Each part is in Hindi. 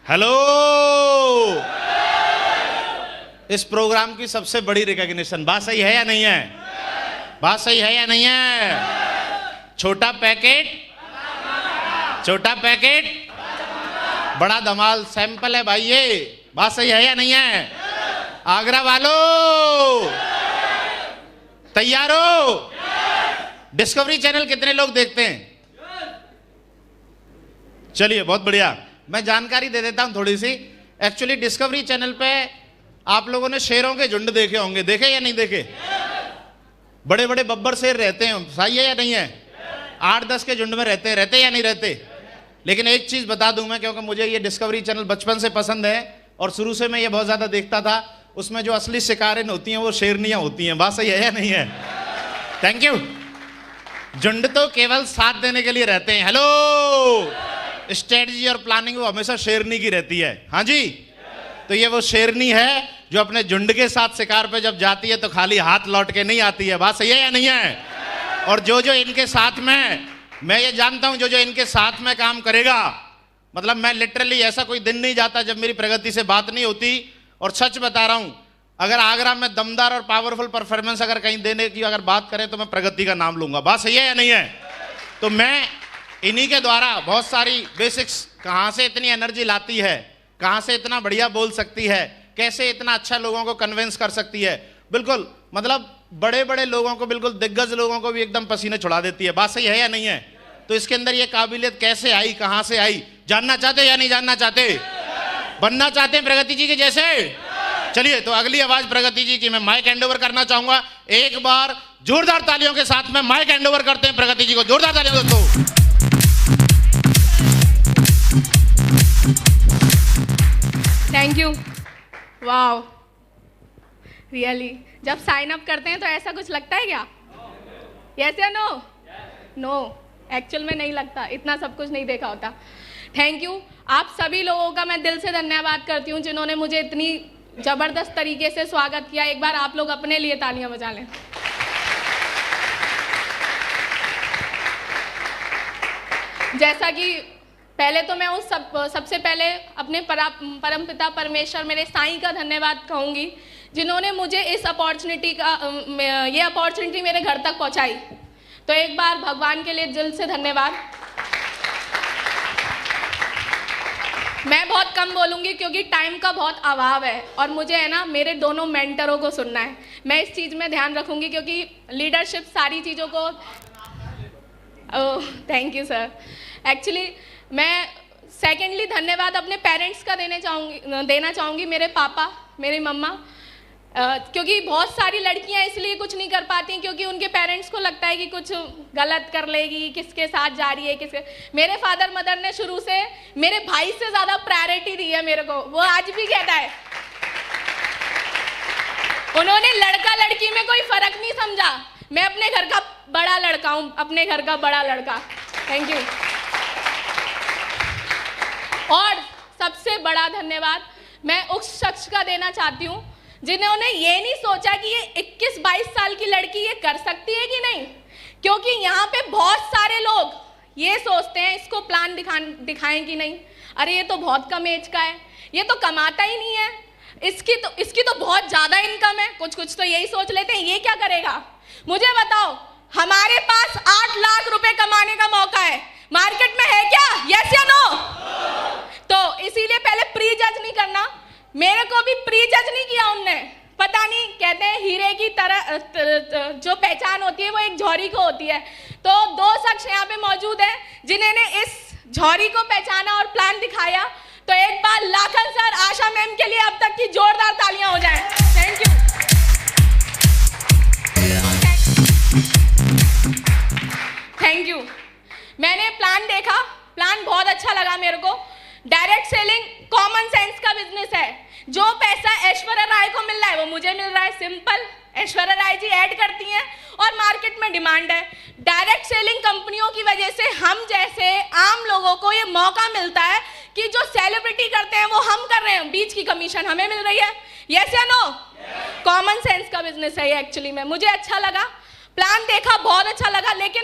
हेलो। इस प्रोग्राम की सबसे बड़ी रिकॉग्निशन, बात सही है या नहीं है? बात सही है या नहीं है? छोटा पैकेट, छोटा पैकेट, बड़ा धमाल सैंपल है भाई ये। बात सही है या नहीं है? आगरा वालों तैयार हो? डिस्कवरी चैनल कितने लोग देखते हैं? चलिए बहुत बढ़िया। मैं जानकारी दे देता हूं थोड़ी सी। एक्चुअली डिस्कवरी चैनल पे आप लोगों ने शेरों के झुंड देखे होंगे, देखे या नहीं देखे? बड़े बड़े बब्बर शेर रहते हैं, सही है या नहीं है? 8-10 के झुंड में रहते या नहीं रहते? लेकिन एक चीज बता दूं मैं, क्योंकि मुझे ये डिस्कवरी चैनल बचपन से पसंद है और शुरू से मैं ये बहुत ज्यादा देखता था। उसमें जो असली शिकारिन होती हैं वो शेरनियां होती हैं। बात सही है या नहीं है? Thank you. झुंड तो केवल साथ देने के लिए रहते हैं। हेलो। स्ट्रेटजी और प्लानिंग वो हमेशा शेरनी की रहती है। हाँ जी। तो ये वो शेरनी है जो अपने झुंड के साथ शिकार पे जब जाती है तो खाली हाथ लौट के नहीं आती है। बात सही है या नहीं है? और जो जो इनके साथ में, मैं ये जानता हूं जो जो इनके साथ में काम करेगा, मतलब मैं लिटरली ऐसा कोई दिन नहीं जाता जब मेरी प्रगति से बात नहीं होती। और सच बता रहा हूं, अगर आगरा में दमदार और पावरफुल परफॉर्मेंस अगर कहीं देने की अगर बात करें तो मैं प्रगति का नाम लूंगा। बात सही है या नहीं है? तो मैं इन्हीं के द्वारा बहुत सारी बेसिक्स, कहां से इतनी एनर्जी लाती है, कहां से इतना बढ़िया बोल सकती है, कैसे इतना अच्छा लोगों को कन्विंस कर सकती है, बिल्कुल मतलब बड़े बड़े लोगों को, बिल्कुल दिग्गज लोगों को भी एकदम पसीने छुड़ा देती है। बात सही है या नहीं है? तो इसके अंदर ये काबिलियत कैसे आई, कहां से आई, जानना चाहते या नहीं जानना चाहते? बनना चाहते हैं प्रगति जी के जैसे? चलिए तो अगली आवाज प्रगति जी की मैं माइक हैंडओवर करना चाहूंगा। एक बार जोरदार तालियों के साथ में माइक हैंडओवर करते हैं प्रगति जी को। जोरदार तालियां दोस्तों। Thank you. वाओ, रियली जब साइन अप करते हैं तो ऐसा कुछ लगता है क्या? यस या नो? नो, एक्चुअल में नहीं लगता, इतना सब कुछ नहीं देखा होता। Thank you. आप सभी लोगों का मैं दिल से धन्यवाद करती हूँ जिन्होंने मुझे इतनी जबरदस्त तरीके से स्वागत किया। एक बार आप लोग अपने लिए तालियां बजा लें। जैसा कि पहले तो मैं उस सबसे पहले अपने परमपिता परमेश्वर मेरे साईं का धन्यवाद कहूँगी जिन्होंने मुझे इस ये अपॉर्चुनिटी मेरे घर तक पहुँचाई। तो एक बार भगवान के लिए दिल से धन्यवाद। मैं बहुत कम बोलूँगी क्योंकि टाइम का बहुत अभाव है और मुझे है ना मेरे दोनों मेंटरों को सुनना है। मैं इस चीज़ में ध्यान रखूँगी क्योंकि लीडरशिप सारी चीज़ों को। Thank you sir. एक्चुअली मैं सेकेंडली धन्यवाद अपने पेरेंट्स का देना चाहूँगी, मेरे पापा, मेरी मम्मा, क्योंकि बहुत सारी लड़कियां इसलिए कुछ नहीं कर पाती क्योंकि उनके पेरेंट्स को लगता है कि कुछ गलत कर लेगी, किसके साथ जा रही है, किसके। मेरे फादर मदर ने शुरू से मेरे भाई से ज़्यादा प्रायोरिटी दी है मेरे को। वो आज भी कहता है, उन्होंने लड़का लड़की में कोई फर्क नहीं समझा। मैं अपने घर का बड़ा लड़का हूँ, अपने घर का बड़ा लड़का। Thank you. और सबसे बड़ा धन्यवाद मैं उस शख्स का देना चाहती हूँ जिन्होंने ये नहीं सोचा कि ये 21-22 साल की लड़की ये कर सकती है कि नहीं। क्योंकि यहाँ पे बहुत सारे लोग ये सोचते हैं इसको प्लान दिखाएं कि नहीं, अरे ये तो बहुत कम एज का है, ये तो कमाता ही नहीं है, इसकी तो बहुत ज़्यादा इनकम है। कुछ तो यही सोच लेते हैं, ये क्या करेगा। मुझे बताओ, हमारे पास 8 लाख रुपए कमाने का मौका है, मार्केट में है क्या? यस या नो? तो इसीलिए पहले प्री जज नहीं करना। मेरे को भी प्री जज नहीं किया उनने। पता नहीं, कहते हैं हीरे की तरह जो पहचान होती है वो एक झौरी को होती है। तो 2 शख्स यहाँ पे मौजूद हैं जिन्होंने इस झौरी को पहचाना और प्लान दिखाया। तो एक बार लाखन सर, आशा मैम के लिए अब तक की जोरदार तालियां हो जाएं। Thank you. Thank you. मैंने प्लान देखा, प्लान बहुत अच्छा लगा मेरे को। डायरेक्ट सेलिंग कॉमन सेंस का बिजनेस है। जो पैसा ऐश्वर्या राय को मिल रहा है वो मुझे मिल रहा है। सिंपल, ऐश्वर्या राय जी ऐड करती हैं और मार्केट में डिमांड है। डायरेक्ट सेलिंग कंपनियों की वजह से हम जैसे आम लोगों को ये मौका मिलता है कि जो सेलिब्रिटी करते हैं वो हम कर रहे हैं, बीच की कमीशन हमें मिल रही है। यस या नो? कॉमन सेंस का बिजनेस है ये। एक्चुअली में मुझे अच्छा लगा, प्लान देखा, बहुत अच्छा लगा, लेकिन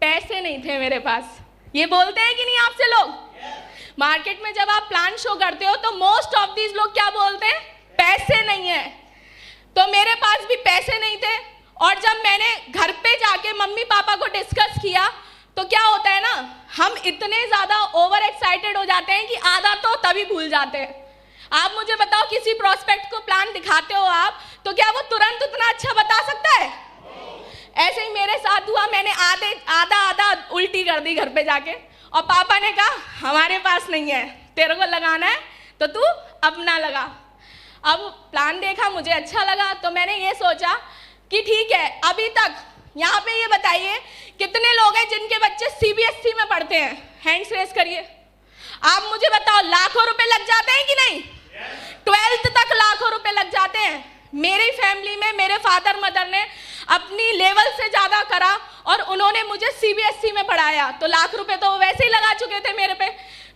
पैसे नहीं थे मेरे पास। ये बोलते हैं कि नहीं आपसे लोग? मार्केट में जब आप प्लान शो करते हो तो मोस्ट ऑफ दीज लोग क्या बोलते हैं, पैसे नहीं है। तो मेरे पास भी पैसे नहीं थे, और जब मैंने घर पे जाके मम्मी पापा को डिस्कस किया तो क्या होता है ना, हम इतने ज़्यादा ओवर एक्साइटेड हो जाते हैं कि आधा तो तभी भूल जाते हैं। आप मुझे बताओ, किसी प्रोस्पेक्ट को प्लान दिखाते हो आप, तो क्या वो तुरंत उतना अच्छा बता सकता है? ऐसे ही मेरे साथ हुआ, मैंने आधा उल्टी कर दी घर पे जाके, और पापा ने कहा हमारे पास नहीं है, तेरे को लगाना है तो तू अपना लगा। अब प्लान देखा, मुझे अच्छा लगा, तो मैंने ये सोचा कि ठीक है, अभी तक यहाँ पे ये बताइए कितने लोग हैं जिनके बच्चे CBSE में पढ़ते हैं? हैंड्स रेस करिए। आप मुझे बताओ, लाखों रुपए लग जाते हैं कि नहीं? 12th तक लाखों रुपए लग जाते हैं। मेरी फैमिली में मेरे फादर मदर ने अपनी लेवल से ज़्यादा करा और उन्होंने मुझे CBSE में पढ़ाया, तो लाख रुपए तो वैसे ही लगा चुके थे मेरे पे।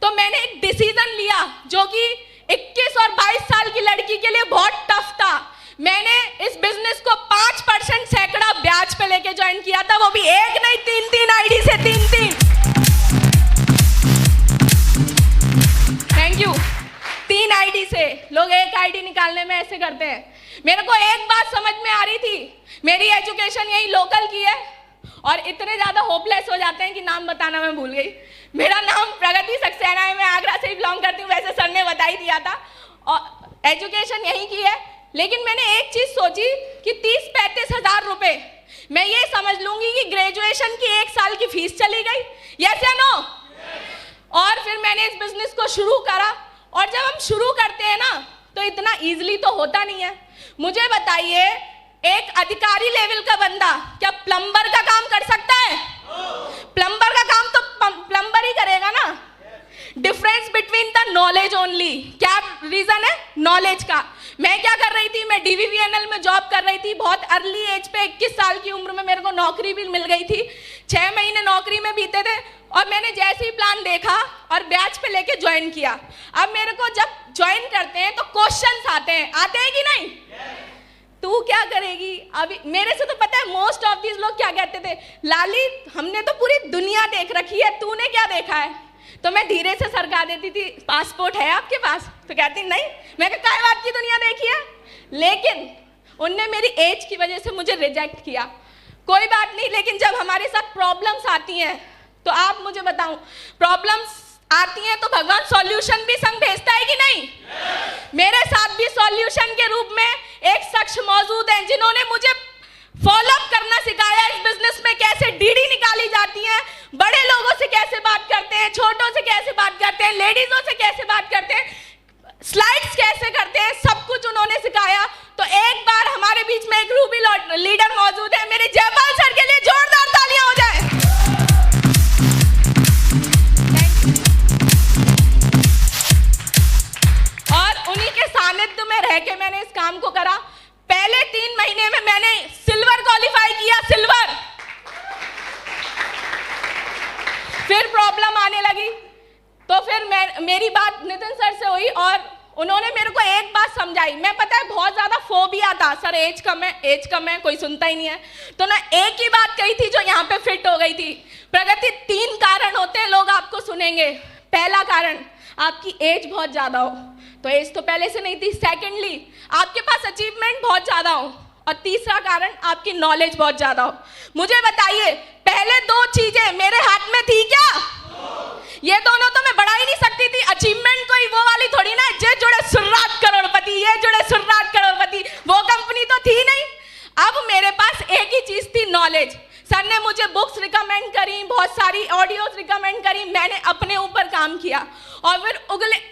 तो मैंने एक डिसीजन लिया जो कि 21 और 22 साल की लड़की के लिए बहुत टफ था। मैंने इस बिजनेस को 5% सैकड़ा ब्याज पे लेके ज्वाइन किया था, वो भी एक नहीं 3 आईडी से 3। Thank you. 3 आईडी से लोग एक आईडी निकालने में ऐसे करते हैं। मेरे को एक बात समझ में आ रही थी, मेरी एजुकेशन यही लोकल की है, और इतने ज़्यादा होपलेस हो जाते हैं कि नाम बताना मैं भूल गई। मेरा नाम प्रगति सक्सेना है, मैं आगरा से ही बिलोंग करती हूँ, वैसे सर ने बता ही दिया था, और एजुकेशन यहीं की है। लेकिन मैंने एक चीज़ सोची कि 30-35 हज़ार रुपये मैं ये समझ लूँगी कि ग्रेजुएशन की 1 साल की फीस चली गई, यस या नो? और फिर मैंने इस बिजनेस को शुरू करा, और जब हम शुरू करते हैं ना तो इतना ईजिली तो होता नहीं है। मुझे बताइए, एक अधिकारी लेवल का बंदा क्या प्लम्बर का काम कर सकता है? प्लम्बर का काम तो प्लम्बर ही करेगा ना। Difference between the knowledge only, क्या रीजन है? नॉलेज का। मैं क्या कर रही थी, मैं DVVNL में जॉब कर रही थी, बहुत अर्ली एज पे 21 साल की उम्र में मेरे को नौकरी भी मिल गई थी। 6 महीने नौकरी में बीते थे, और मैंने जैसे ही प्लान देखा और ब्याज पे लेके ज्वाइन किया। अब मेरे को जब ज्वाइन करते हैं तो क्वेश्चंस आते हैं कि नहीं? तू क्या करेगी? अभी मेरे से तो पता है मोस्ट ऑफ दीज लोग क्या कहते थे, लाली हमने तो पूरी दुनिया देख रखी है, तूने क्या देखा है? तो मैं धीरे से सरका देती थी, पासपोर्ट है आपके पास? तो कहती नहीं। मैं क्या बात की दुनिया देखी है? लेकिन उनने मेरी एज की वजह से मुझे रिजेक्ट किया। कोई बात नहीं, लेकिन जब हमारे साथ प्रॉब्लम्स आती हैं तो आप मुझे बताऊं, प्रॉब्लम्स आती हैं तो भगवान सॉल्यूशन भी संग भेजता है कि नहीं? मेरे साथ भी सॉल्यूशन के रूप में एक शख्स मौजूद हैं जिन्होंने मुझे फॉलोअप करना सिखाया, इस बिजनेस में कैसे डीडी निकाली जाती है, बड़े लोगों से कैसे बात करते हैं, छोटों से कैसे बात करते हैं, लेडीजों से कैसे बात करते हैं, स्लाइड्स कैसे करते हैं, सब कुछ उन्होंने सिखाया। तो एक बार हमारे बीच में एक रूबी लीडर मौजूद है, मेरे जयपाल सर के लिए जोरदार तालियां हो जाए। और उन्हीं के सानिध्य में रह के मैंने इस काम को करा। पहले 3 महीने में मैंने सिल्वर क्वालिफाई किया, सिल्वर। फिर प्रॉब्लम आने लगी, तो फिर मेरी बात नितिन सर से हुई और उन्होंने मेरे को एक बात समझाई। मैं पता है बहुत ज़्यादा फोबिया था, सर एज कम है, कोई सुनता ही नहीं है। तो ना एक ही बात कही थी जो यहाँ पे फिट हो गई थी, प्रगति 3 कारण होते हैं, लोग आपको सुनेंगे। पहला कारण, आपकी एज बहुत ज़्यादा हो, तो एज तो पहले से नहीं थी। सेकेंडली, आपके पास अचीवमेंट बहुत ज़्यादा हो, और तीसरा कारण, आपकी नॉलेज बहुत ज़्यादा हो। मुझे बताइए, पहले 2 चीज़ें मेरे हाथ में थी क्या? ये दोनों तो मैं बढ़ा ही नहीं सकती थी। अचीवमेंट कोई वो वाली थोड़ी ना, जे जुड़े सुर्रात करोड़पति, ये जुड़े सुर्रात करोड़पति, वो कंपनी तो थी नहीं। अब मेरे पास एक ही चीज थी, नॉलेज। सर ने मुझे बुक्स रिकमेंड करी, बहुत सारी ऑडियोज रिकमेंड करी, मैंने अपने ऊपर काम किया, और फिर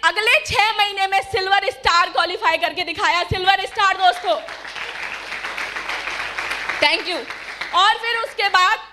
अगले 6 महीने में सिल्वर स्टार क्वालिफाई करके दिखाया। सिल्वर स्टार दोस्तों, थैंक यू। और फिर उसके बाद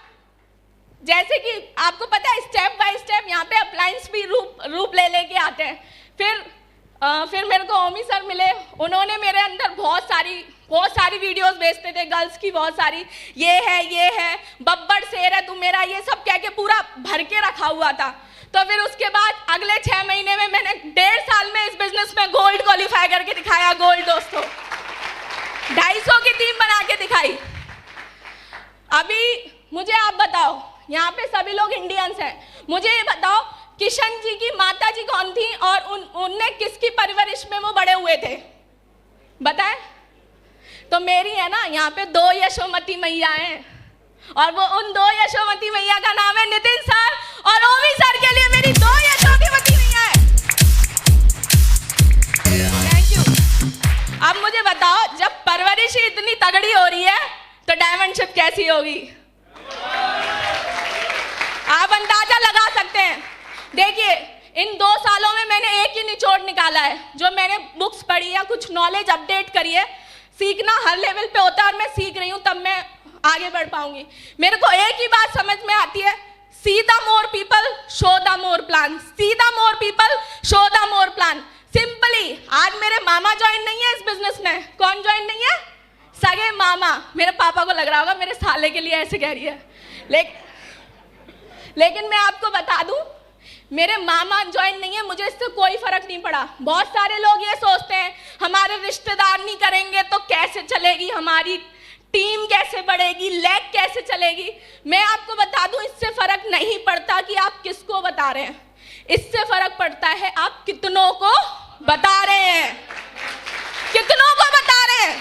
जैसे कि आपको पता है, स्टेप बाय स्टेप यहाँ पे अप्लायंस भी रूप ले लेके आते हैं। फिर मेरे को ओमी सर मिले, उन्होंने मेरे अंदर बहुत सारी वीडियोस भेजते थे, गर्ल्स की बहुत सारी, ये है बब्बर शेर है तू मेरा, ये सब कह के पूरा भर के रखा हुआ था। तो फिर उसके बाद अगले 6 महीने में मैंने 1.5 साल में इस बिजनेस में गोल्ड क्वालिफाई करके दिखाया। गोल्ड दोस्तों, 250 की टीम बना के दिखाई। अभी मुझे आप बताओ, यहाँ पे सभी लोग इंडियंस हैं, मुझे ये बताओ किशन जी की माता जी कौन थी और उनने किसकी परवरिश में वो बड़े हुए थे, बताएं? तो मेरी है ना यहाँ पे 2 यशोमती मैया हैं, और वो उन 2 यशोमती मैया का नाम है नितिन सर और ओमी सर। के लिए मेरी 2 यशोमती मैया है। Thank you. अब मुझे बताओ, जब परवरिश ही इतनी तगड़ी हो रही है तो डायमंडशिप कैसी होगी? आप अंदाजा लगा सकते हैं। देखिए, इन 2 सालों में मैंने एक ही निचोड़ निकाला है, जो मैंने बुक्स पढ़ी या कुछ नॉलेज अपडेट करी है। सीखना हर लेवल पे होता है और मैं सीख रही हूँ, तब मैं आगे बढ़ पाऊंगी। मेरे को एक ही बात समझ में आती है, see the more people show the more plan, see the more people show the more plan. Simply, आज मेरे मामा ज्वाइन नहीं है इस बिजनेस में। कौन ज्वाइन नहीं है? सगे मामा। मेरे पापा को लग रहा होगा मेरे साले के लिए ऐसे कह रही है, लेकिन मैं आपको बता दूं, मेरे मामा ज्वाइन नहीं है, मुझे इससे कोई फर्क नहीं पड़ा। बहुत सारे लोग ये सोचते हैं हमारे रिश्तेदार नहीं करेंगे तो कैसे चलेगी हमारी टीम, कैसे बढ़ेगी, लेग कैसे चलेगी। मैं आपको बता दूं, इससे फर्क नहीं पड़ता कि आप किसको बता रहे हैं, इससे फर्क पड़ता है आप कितनों को बता रहे हैं, कितनों को बता रहे हैं।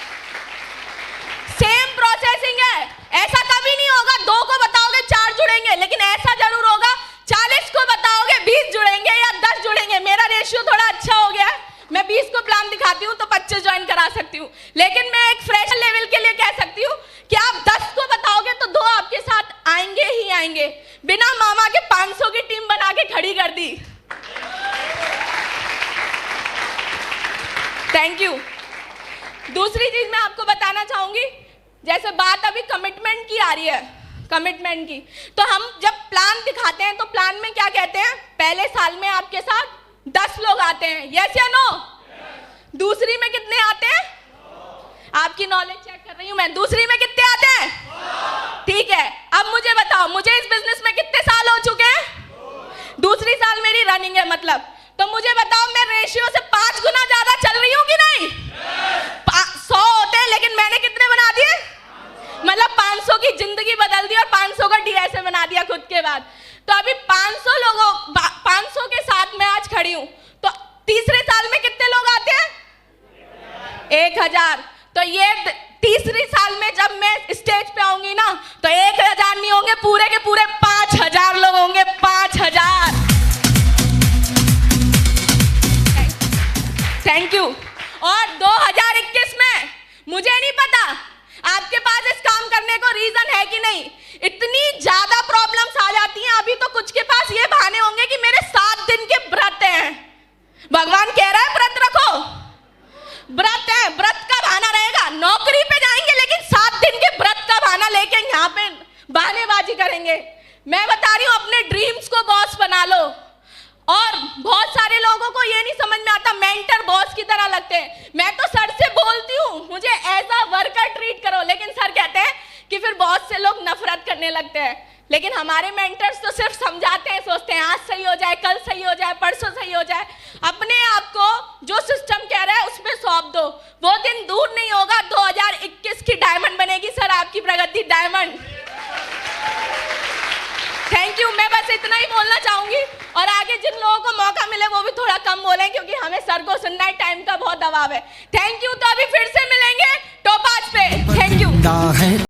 सेम प्रोसेसिंग है। ऐसा कभी नहीं होगा 2 को बताओगे 4 जुड़ेंगे, लेकिन ऐसा जरूर होगा 40 को बताओगे 20 जुड़ेंगे या 10 जुड़ेंगे। मेरा रेशियो थोड़ा अच्छा हो गया है, मैं 20 को प्लान दिखाती हूँ तो 25 ज्वाइन करा सकती हूँ, लेकिन मैं एक फ्रेश लेवल के लिए कह सकती हूँ कि आप 10 को बताओगे तो 2 आपके साथ आएंगे ही आएंगे। बिना मामा के 500 की टीम बना के खड़ी कर दी। Thank you. दूसरी चीज मैं आपको बताना चाहूंगी, जैसे बात अभी कमिटमेंट की आ रही है, कमिटमेंट की, तो हम जब प्लान दिखाते हैं तो प्लान में क्या कहते हैं, पहले साल में आपके साथ 10 लोग आते हैं, यस या नो? दूसरी में कितने आते हैं? आपकी नॉलेज चेक कर रही हूं मैं। दूसरी में कितने आते हैं? ठीक है, अब मुझे बताओ, मुझे इस बिजनेस में कितने साल हो चुके हैं? दूसरी साल मेरी रनिंग है, मतलब तो मुझे बताओ, मैं रेशियो से 5 गुना ज्यादा चल रही हूँ कि नहीं? 100 होते हैं, लेकिन मैंने कितने बना दिए? मतलब 500 की जिंदगी बदल दी और 500 का डीएसए बना दिया खुद के बाद। तो अभी 500 के साथ मैं आज खड़ी हूं, तो तीसरे साल में कितने लोग आते हैं? 1000। तो ये तीसरी साल में जब मैं स्टेज पे आऊंगी ना, तो 1000 नहीं होंगे, पूरे के पूरे 5000 लोग होंगे, 5000। Thank you. और 2021 में मुझे नहीं पता आपके पास इस काम करने को रीजन है कि नहीं, इतनी ज्यादा प्रॉब्लम्स आ जाती हैं। अभी तो कुछ के पास ये बहाने होंगे कि मेरे 7 दिन के व्रत हैं। भगवान कह रहा है व्रत रखो, व्रत है, व्रत का बहाना रहेगा। नौकरी पे जाएंगे लेकिन 7 दिन के व्रत का बहाना लेके यहाँ पे बहानेबाजी करेंगे। मैं बता रही हूँ, अपने ड्रीम्स को बॉस बना लो। और बहुत सारे लोगों को ये नहीं समझ में आता, मेंटर बॉस की तरह लगते हैं। मैं तो सर से बोलती हूँ मुझे एज अ वर्कर ट्रीट करो, लेकिन सर कहते हैं कि फिर बॉस से लोग नफरत करने लगते हैं। लेकिन हमारे मेंटर्स तो सिर्फ समझाते हैं, सोचते हैं आज सही हो जाए, कल सही हो जाए, परसों सही हो जाए। अपने आप को जो सिस्टम कह रहा है उसमें सौंप दो, वो दिन दूर नहीं होगा 2021 की डायमंड बनेगी सर आपकी प्रगति डायमंड। Thank you. मैं बस इतना ही बोलना चाहूंगी, और आगे जिन लोगों को मौका मिले वो भी थोड़ा कम बोलें, क्योंकि हमें सर को सुनना है, टाइम का बहुत दबाव है। Thank you. तो अभी फिर से मिलेंगे टोपाज पे। Thank you.